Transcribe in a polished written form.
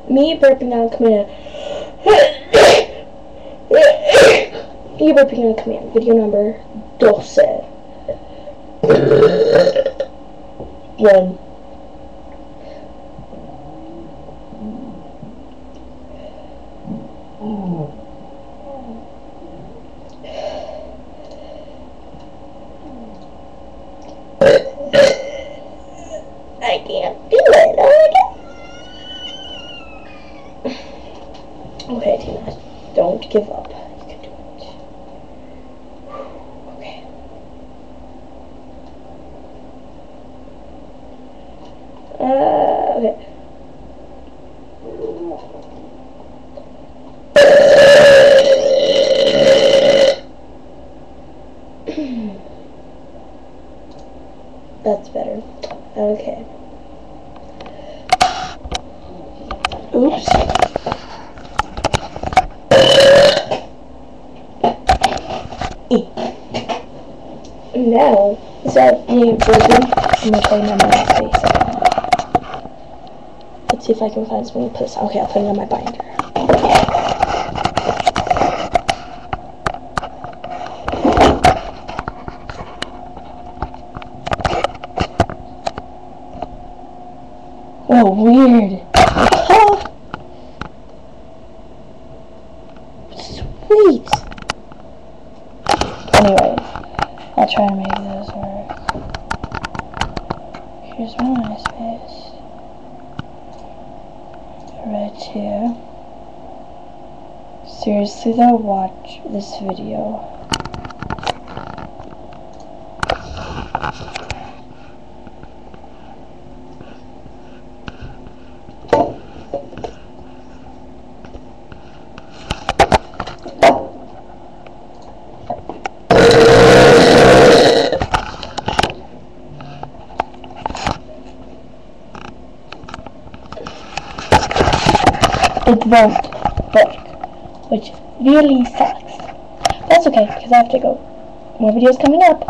Me burping on command. Me burping on command. Video number 12. 1. I can't do it. Okay, Tina, don't give up. You can do it. Okay. Okay. That's better. Okay. Oops. Now, instead of me burping, I'm gonna put it on my face. Let's see if I can find something to put this on. Okay, I'll put it on my binder. Oh, weird. Oh. Sweet. Anyway, I'll try to make this work. Here's my MySpace. Right here. Seriously though, watch this video. It won't work, which really sucks. That's okay, because I have to go. More videos coming up.